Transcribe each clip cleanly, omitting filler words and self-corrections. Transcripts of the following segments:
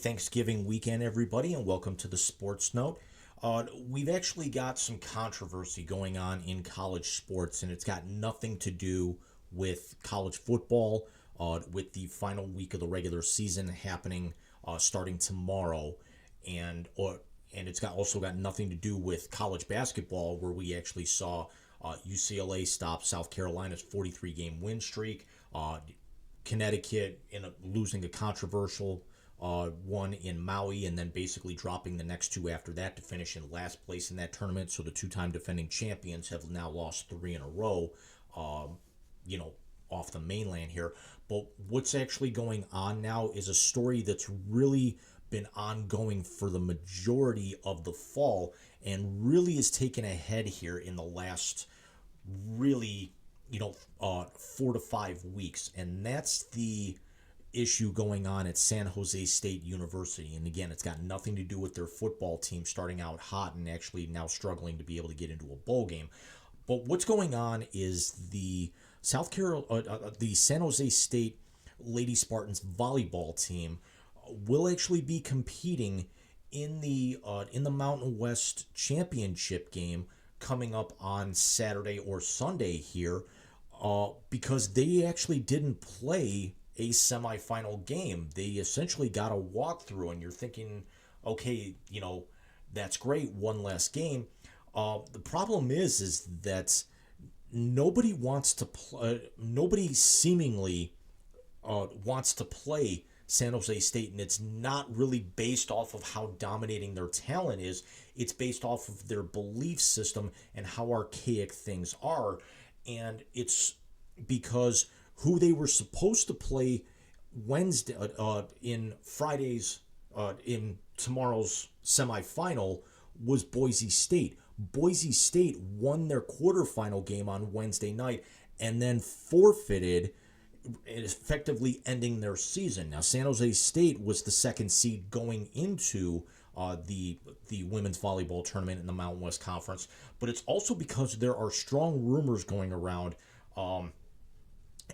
Thanksgiving weekend, everybody, and welcome to the Sports Note. We've actually got some controversy going on in college sports, and it's got nothing to do with college football, with the final week of the regular season happening starting tomorrow, and it's also got nothing to do with college basketball, where we actually saw UCLA stop South Carolina's 43-game win streak. Connecticut losing a controversial one in Maui, and then basically dropping the next two after that to finish in last place in that tournament. So the two-time defending champions have now lost three in a row, you know, off the mainland here. But what's actually going on now is a story that's really been ongoing for the majority of the fall and really has taken a head here in the last really 4 to 5 weeks, and that's the issue going on at San Jose State University. And again, it's got nothing to do with their football team starting out hot and actually now struggling to be able to get into a bowl game. But what's going on is the San Jose State Lady Spartans volleyball team will actually be competing in the Mountain West Championship game coming up on Saturday or Sunday here, because they actually didn't play a semifinal game. They essentially got a walkthrough, and you're thinking, okay, that's great, one less game. The problem is that nobody wants to nobody seemingly wants to play San Jose State, and it's not really based off of how dominating their talent is. It's based off of their belief system and how archaic things are. And it's because who they were supposed to play Wednesday in tomorrow's semifinal was Boise State. Boise State won their quarterfinal game on Wednesday night and then forfeited, effectively ending their season. Now, San Jose State was the second seed going into the women's volleyball tournament in the Mountain West Conference, but it's also because there are strong rumors going around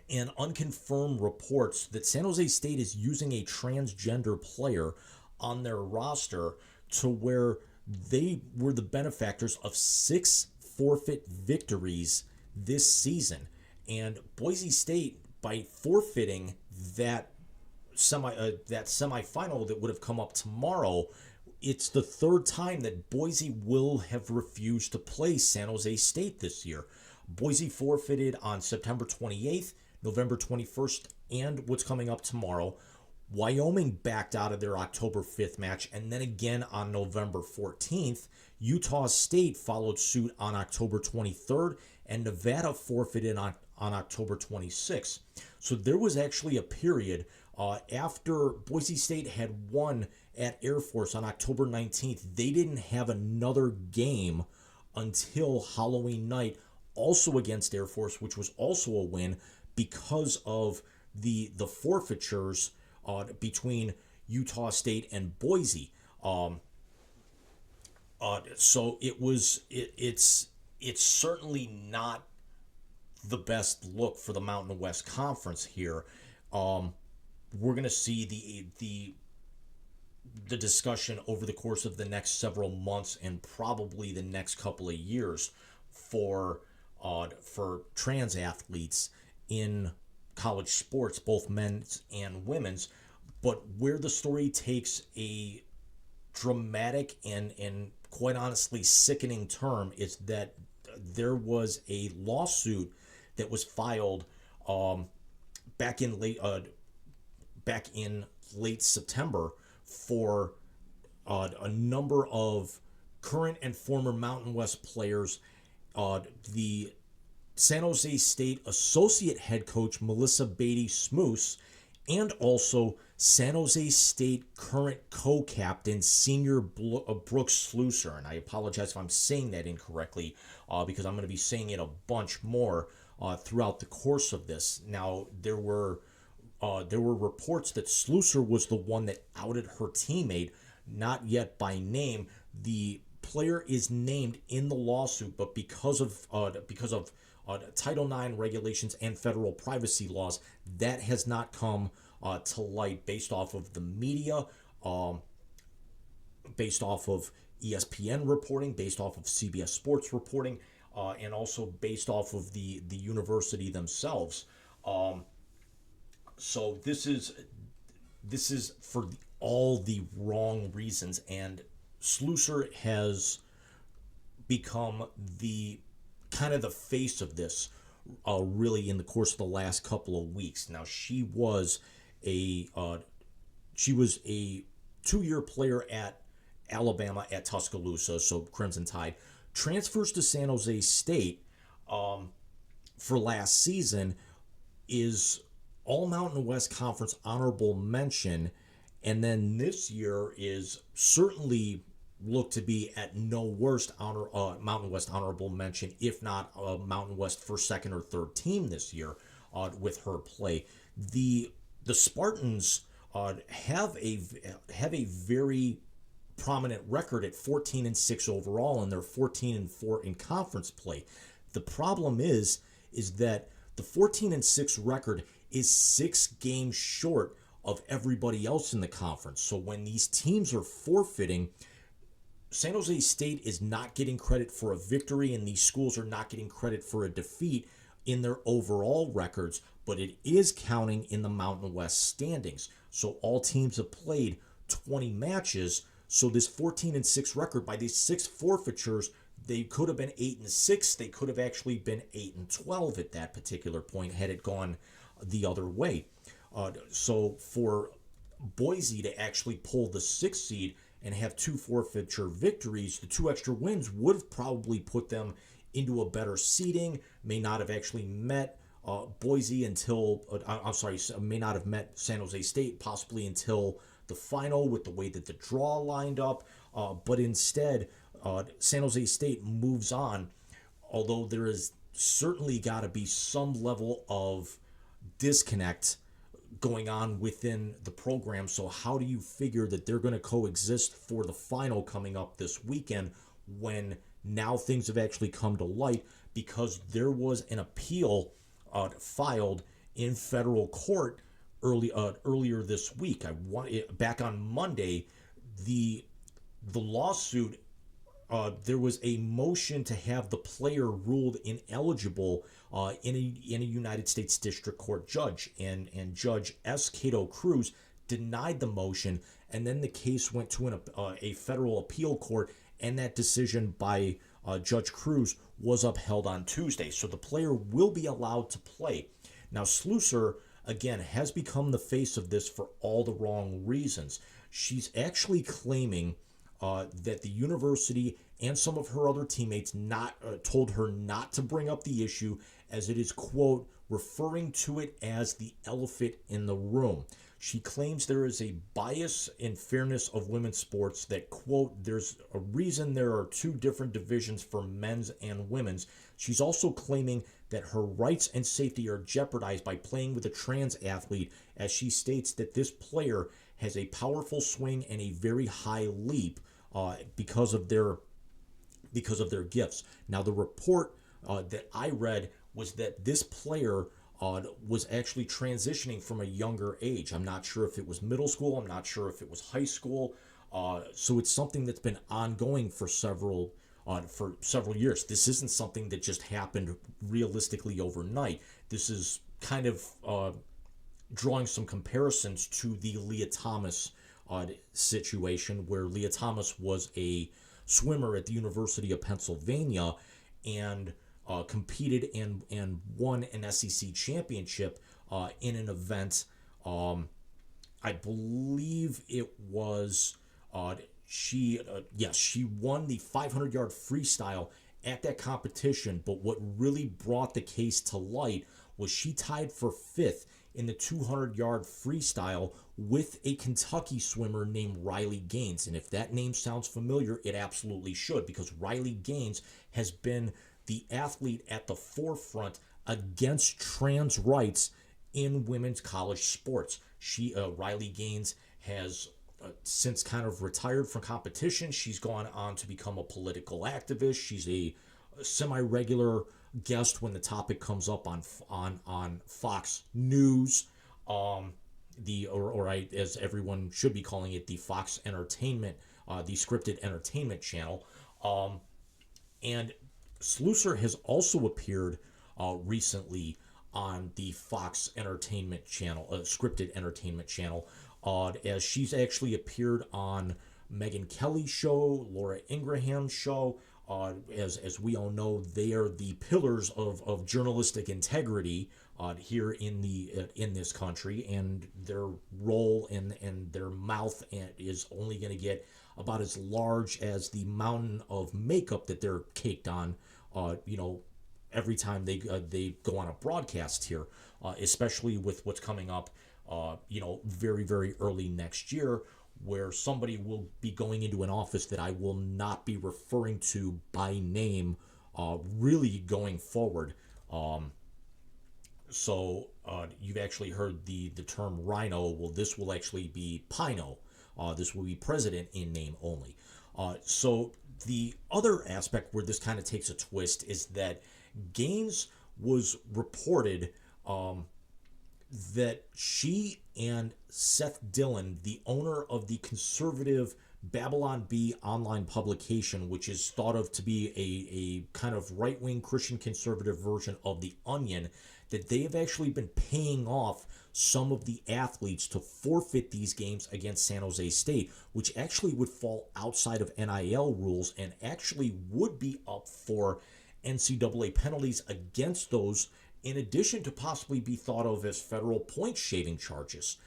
and unconfirmed reports that San Jose State is using a transgender player on their roster, to where they were the benefactors of 6 forfeit victories this season. And Boise State, by forfeiting that semifinal that would have come up tomorrow, it's the third time that Boise will have refused to play San Jose State this year. Boise forfeited on September 28th, November 21st, and what's coming up tomorrow. Wyoming backed out of their October 5th match, and then again on November 14th. Utah State followed suit on October 23rd, and Nevada forfeited on October 26th. So there was actually a period after Boise State had won at Air Force on October 19th. They didn't have another game until Halloween night, also against Air Force, which was also a win because of the forfeitures between Utah State and Boise. So it's certainly not the best look for the Mountain West Conference here. We're going to see the discussion over the course of the next several months and probably the next couple of years for trans athletes in college sports, both men's and women's. But where the story takes a dramatic and quite honestly sickening turn is that there was a lawsuit that was filed back in late September for a number of current and former Mountain West players. The San Jose State associate head coach Melissa Beatty-Smoose, and also San Jose State current co-captain senior Brooks Slusser. And I apologize if I'm saying that incorrectly, because I'm going to be saying it a bunch more throughout the course of this. Now, there were reports that Slusser was the one that outed her teammate, not yet by name. The player is named in the lawsuit, but because of Title IX regulations and federal privacy laws, that has not come to light based off of the media based off of ESPN reporting, based off of CBS Sports reporting, and also based off of the university themselves. Um, so this is for all the wrong reasons, and Slusser has become the kind of the face of this, really in the course of the last couple of weeks. Now she was a 2-year player at Alabama at Tuscaloosa, so Crimson Tide, transfers to San Jose State for last season, is all Mountain West Conference honorable mention, and then this year is certainly looked to be at no worst Mountain West honorable mention, if not Mountain West first, second, or third team this year with her play. The Spartans have a very prominent record at 14-6 overall, and they're 14-4 in conference play. The problem is that the 14-6 record is 6 games short of everybody else in the conference. So when these teams are forfeiting, San Jose State is not getting credit for a victory, and these schools are not getting credit for a defeat in their overall records, but it is counting in the Mountain West standings. So all teams have played 20 matches. So this 14-6 record, by these 6 forfeitures, they could have been 8-6. They could have actually been 8-12 at that particular point had it gone the other way. So for Boise to actually pull the 6th seed and have 2 forfeiture victories, the 2 extra wins would have probably put them into a better seeding. May not have actually met Boise until, may not have met San Jose State possibly until the final with the way that the draw lined up. But instead, San Jose State moves on, although there is certainly got to be some level of disconnect going on within the program. So how do you figure that they're going to coexist for the final coming up this weekend, when now things have actually come to light because there was an appeal filed in federal court earlier this week? Back on Monday, the lawsuit, there was a motion to have the player ruled ineligible in a United States District Court judge, and Judge S. Cato Cruz denied the motion, and then the case went to a federal appeal court, and that decision by Judge Cruz was upheld on Tuesday. So the player will be allowed to play. Now Slusser, again, has become the face of this for all the wrong reasons. She's actually claiming that the university and some of her other teammates told her not to bring up the issue, as it is, quote, referring to it as the elephant in the room. She claims there is a bias in fairness of women's sports, that, quote, there's a reason there are 2 different divisions for men's and women's. She's also claiming that her rights and safety are jeopardized by playing with a trans athlete, as she states that this player has a powerful swing and a very high leap because of their gifts. Now, the report that I read was that this player was actually transitioning from a younger age. I'm not sure if it was middle school. I'm not sure if it was high school. So it's something that's been ongoing for several years. This isn't something that just happened realistically overnight. This is kind of drawing some comparisons to the Leah Thomas situation, where Leah Thomas was a swimmer at the University of Pennsylvania and competed and won an SEC championship in an event. I believe it was she won the 500-yard freestyle at that competition. But what really brought the case to light was she tied for 5th in the 200-yard freestyle with a Kentucky swimmer named Riley Gaines. And if that name sounds familiar, it absolutely should, because Riley Gaines has been the athlete at the forefront against trans rights in women's college sports. Riley Gaines has since kind of retired from competition. She's gone on to become a political activist. She's a semi-regular guest when the topic comes up on Fox News. as everyone should be calling it, the Fox Entertainment, the scripted entertainment channel. And Slusser has also appeared recently on the Fox Entertainment channel, scripted entertainment channel, as she's actually appeared on Megyn Kelly's show, Laura Ingraham's show. As we all know, they are the pillars of journalistic integrity here in this country, and their role and their mouth is only going to get about as large as the mountain of makeup that they're caked on. Every time they go on a broadcast here, especially with what's coming up, very, very early next year, where somebody will be going into an office that I will not be referring to by name, really going forward. So you've actually heard the term rhino. Well, this will actually be Pino. This will be president in name only. So the other aspect where this kind of takes a twist is that Gaines was reported that she and Seth Dillon, the owner of the conservative Babylon Bee online publication, which is thought of to be a kind of right-wing Christian conservative version of The Onion, that they have actually been paying off some of the athletes to forfeit these games against San Jose State, which actually would fall outside of NIL rules and actually would be up for NCAA penalties against those, in addition to possibly be thought of as federal point shaving charges.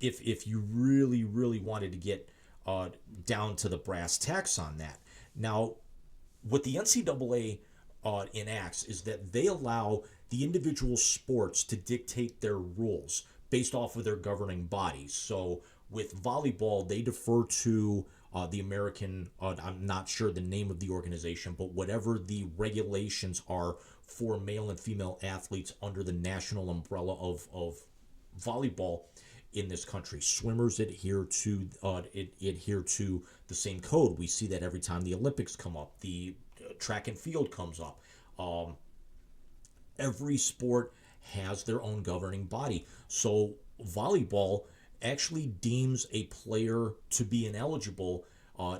If you really, really wanted to get down to the brass tacks on that. Now, what the NCAA enacts is that they allow the individual sports to dictate their rules based off of their governing bodies. So with volleyball, they defer to the American, I'm not sure the name of the organization, but whatever the regulations are for male and female athletes under the national umbrella of volleyball in this country. Swimmers adhere to the same code. We see that every time the Olympics come up, the track and field comes up. Every sport has their own governing body. So volleyball actually deems a player to be ineligible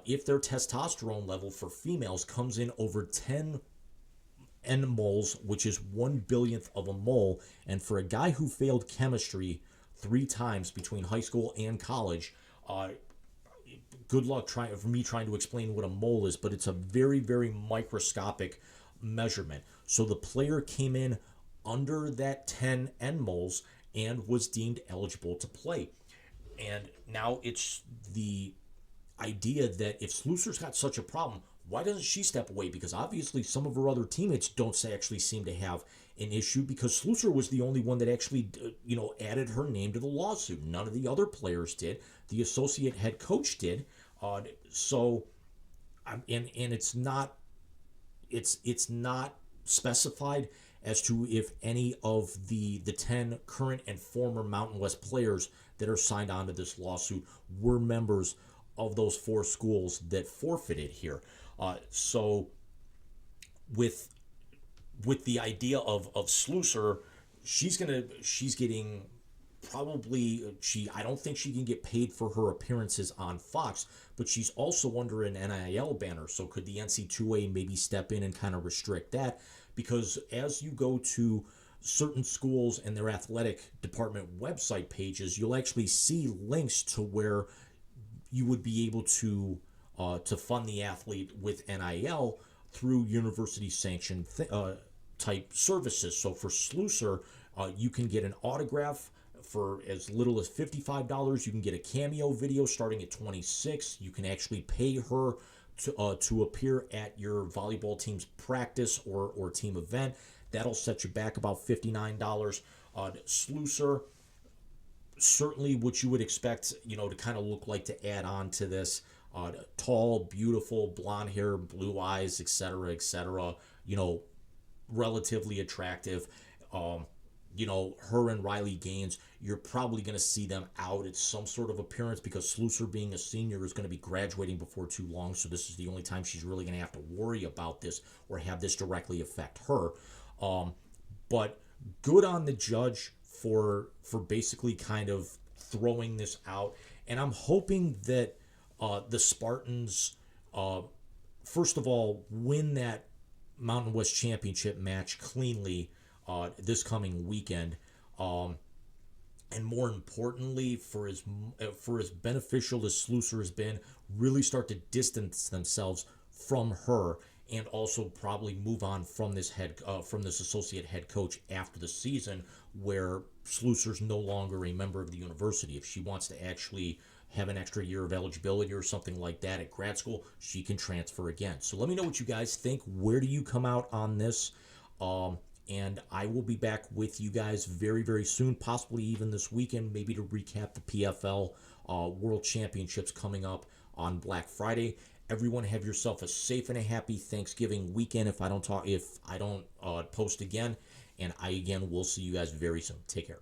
if their testosterone level for females comes in over 10 nmoles, which is 1/1000th of a mole. And for a guy who failed chemistry 3 times between high school and college, good luck trying to explain what a mole is, but it's a very, very microscopic measurement. So the player came in under that 10 nmoles and was deemed eligible to play. And now it's the idea that if Slusser's got such a problem, why doesn't she step away? Because obviously some of her other teammates don't actually seem to have an issue, because Slusser was the only one that actually, added her name to the lawsuit. None of the other players did. The associate head coach did. And it's not specified as to if any of the 10 current and former Mountain West players that are signed on to this lawsuit were members of those 4 schools that forfeited here. So with the idea of Slusser, she's getting probably, I don't think she can get paid for her appearances on Fox, but she's also under an NIL banner. So could the NC2A maybe step in and kind of restrict that? Because as you go to certain schools and their athletic department website pages, you'll actually see links to where you would be able to fund the athlete with NIL through university sanctioned type services. So for Slusser, you can get an autograph for as little as $55. You can get a cameo video starting at $26. You can actually pay her to appear at your volleyball team's practice or team event. That'll set you back about $59. Slusser, certainly what you would expect, to kind of look like to add on to this. Tall, beautiful, blonde hair, blue eyes, etc., etc. Relatively attractive. Her and Riley Gaines, you're probably going to see them out at some sort of appearance, because Slusser, being a senior, is going to be graduating before too long. So this is the only time she's really going to have to worry about this or have this directly affect her. But good on the judge for basically kind of throwing this out. And I'm hoping that the Spartans, first of all, win that Mountain West Championship match cleanly this coming weekend. And more importantly, for as beneficial as Sluicer has been, really start to distance themselves from her, and also probably move on from this associate head coach after the season, where Sluicer's no longer a member of the university. If she wants to actually have an extra year of eligibility or something like that at grad school, she can transfer again. So let me know what you guys think. Where do you come out on this? And I will be back with you guys very, very soon, possibly even this weekend, maybe to recap the PFL World Championships coming up on Black Friday. Everyone have yourself a safe and a happy Thanksgiving weekend if I don't post again. And I, again, will see you guys very soon. Take care.